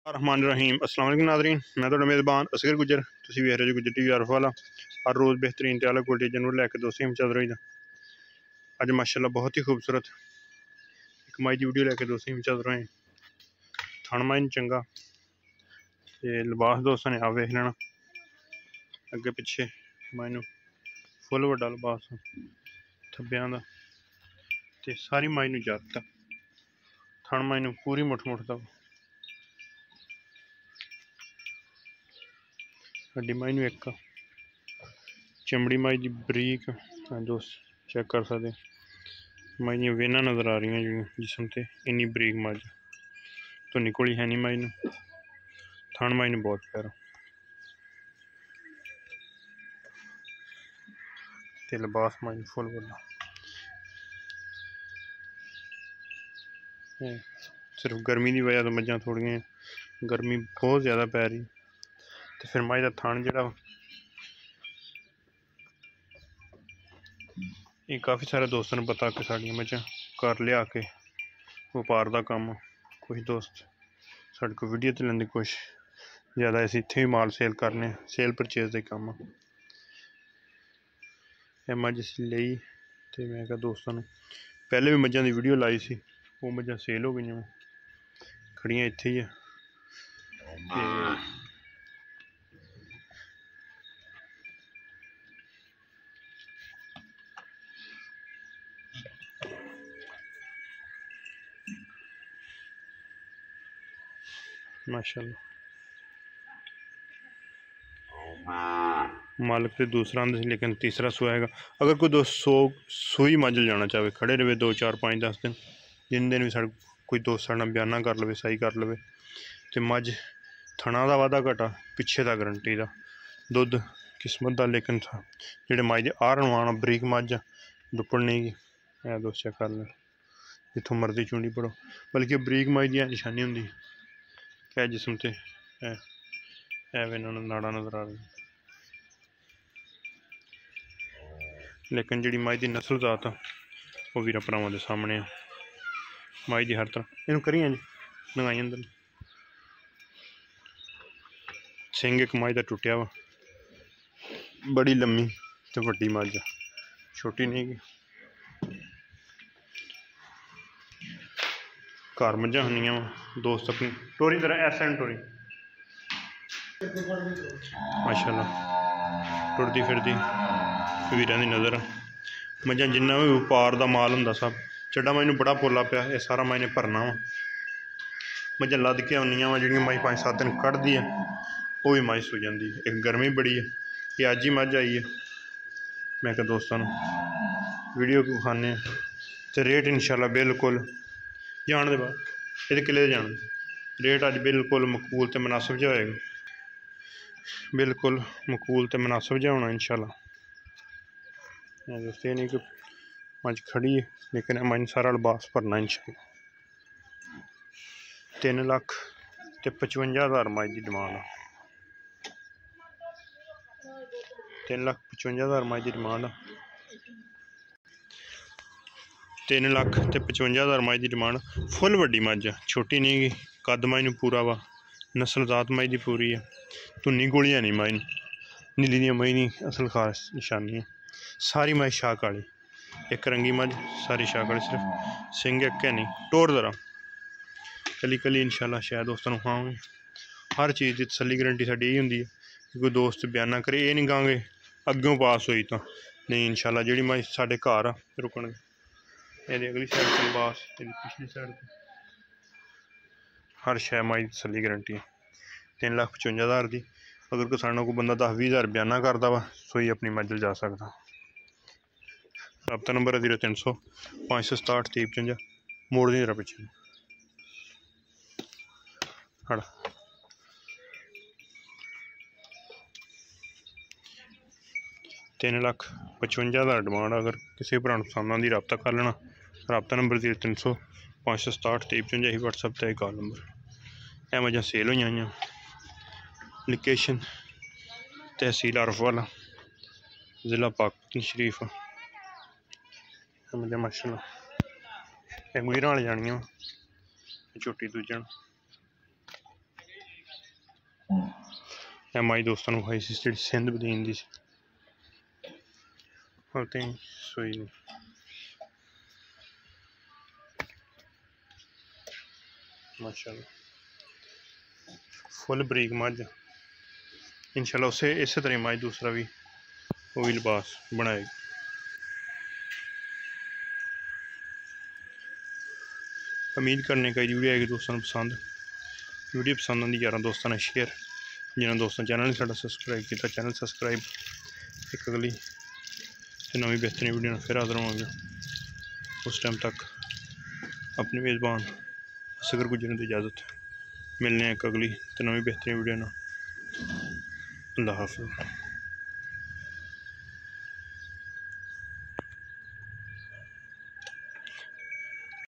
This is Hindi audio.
रहमान रहीम अस्सलाम वालेकुम नाज़रीन, मैं तो मेज़बान असगर गुजर तुसीं वेख रहे हो गुजर टीवी अरफवाला। हर रोज़ बेहतरीन ते अलग क्वालिटी जानवर लैके दोस्तें हम चल रही अज माशाल्लाह बहुत ही खूबसूरत एक माई की वीडियो लैके दोस्तें हम चल रहे हैं। थन माइन चंगा ते लिबास दोस्तों ने आप वेख लेना अगे पिछे माइनू फुल वड्डा लिबास थब्बियां दा ते सारी माइनू जत थन माइनू पूरी मुठ मुठ दा वड्डी माइनू एक चमड़ी माई की बरीक दोस्त चेक कर सकते माई दियां वेनां नज़र आ रही हैं जिसम से इन्नी बरीक मझ तो निकोली है नहीं माई नू थन माई नू बहुत प्यारा ते लिबास माई फुल बड़ा सिर्फ गर्मी की वजह तो मझां थोड़ियां गर्मी बहुत ज़्यादा पै रही तो फिर माई का थन जो ये काफ़ी सारे दोस्तों ने पता कि साड़ियां मझां घर लिया के व्यापार का काम कुछ दोस्त साढ़े को वीडियो तो लेंदे कुछ ज़्यादा अस इत्थे भी माल सेल करने सेल परचेज का काम है मझ असी ली तो मैं क्या दोस्तों ने पहले भी मझां की वीडियो लाई सी वो मझां सेल हो गई खड़ियां इत्थे ही है माशाल्लाह मालिक से दूसरा आंदा लेकिन तीसरा सुआएगा। अगर कोई दोस्त सूई मझ जाना चाहे खड़े रहे 2 4 5 10 दिन जिन दिन भी साढ़े कोई दोस्त साढ़े बयाना कर लवे सही कर लवे तो मझ थना का वाधा घटा पिछे का गरंटी का दुध किस्मत का लेकिन जेडे मझ के आर नवाना बरीक मझ दुप्पड़ नहीं गी दोस्त चेक कर ले जितों मर्जी चुंडी पड़ो बल्कि बरीक मझ की निशानी होंगी क्या जिसम से नाड़ा नजर आ रही लेकिन जी माई की नस्ल जात वो वीर भरावान के सामने माई की हर तरह इन करिए जी नंगाई अंदर सिंह एक माई का टुटिया वा बड़ी लम्मी तो वड्डी मझ छोटी नहीं गी घर मझां होंदियां वा दोस्त अपनी टोरी तरह ऐसा टोरी माशाल्लाह टुरदी फिरदी वीरां की नज़र मझां जिन्ना भी व्यापार का माल होंदा सब चड्डा मैनू बड़ा पोला पिया ये सारा मैंने भरना वा मझां लद के आउनियां वा जिहड़ियां मई 5 7 दिन कढ़दी है वो भी मझ सो जाती है एक गर्मी बड़ी है ये अज ही मझ आई है मैं क्या दोस्तों वीडियो को खाने तो रेट इंशाल्लाह बिल्कुल जान दे बाद ये किले जान रेट अज बिल्कुल मकबूल तो मुनासिब जो होएगा बिल्कुल मकबूल तो मुनासिब जो होना इंशाल्लाह दोस्तों नहीं कि मझ खड़ी है लेकिन मझ सारा लिबास भरना इंशाल्लाह 3,55,000 मझ की डिमांड 3,55,000 मझ की डिमांड 3,55,000 मझ की डिमांड फुल वड्डी मझ छोटी नहीं गी कद मझ पूरा वा नस्ल जात मझ की पूरी है धुनी गोलियां नहीं मझ नीली दी मझ नहीं असल खास निशानी है सारी मझ शाह काली एक रंगी मझ सारी शाह काली सिर्फ सिंह एक है नहीं टोर जरा कली कली इंशाल्लाह शायद दोस्तों खाओगे हर चीज़ की तसली गारंटी साड़ी यही होंगी है कोई दोस्त बयाना करे ये नहीं कहोगे अग्यों पास हुई तो नहीं इंशाल्लाह जी मझ साढ़े घर रुकन ये अगली साइड से लिबास पिछली साइड हर शह मझ तसली गारंटी है 3,55,000 की अगर कोई साढ़े को बंदा 10-20 हज़ार बयाना करता वा सोई अपनी मंजिल जा सकता रबता नंबर है 0300 567 3055 मोड़ दी जरा पिछले हड़ा 3,55,000 डिमांड अगर किसी भरा पसंद आती रबता कर लेना रबता नंबर 0300 567 3055 यही व्हाट्सएप पर कॉल नंबर ए मझां सेल हुई लोकेशन तहसील आरफवाला ज़िला पाकिस्तान शरीफ मझां माशाल्लाह गुजरां वाली जानियां छोटी दूजन या माई दोस्तों को खाई सी जी सिंध बदीन दी होते सोई नहीं माशाल्लाह फुल बरीक मझ इंशाल्लाह उसे इस तरह मझ दूसरा भी वही लिबास बनाएगी। उम्मीद करने का वीडियो आएगी दोस्तों पसंद। वीडियो पसंद आती यार दोस्तों ने शेयर, जिन्होंने दोस्तों चैनल ने साडा सबसक्राइब किया चैनल सबसक्राइब। एक अगली तो नवी बेहतरीन वीडियो फिर हाजिर होंगे। उस टाइम तक अपने मेज़बान असगर गुज्जर की इजाज़त। मिलने एक अगली तो नवी बेहतरीन वीडियो ना। अल्लाह हाफ़िज़।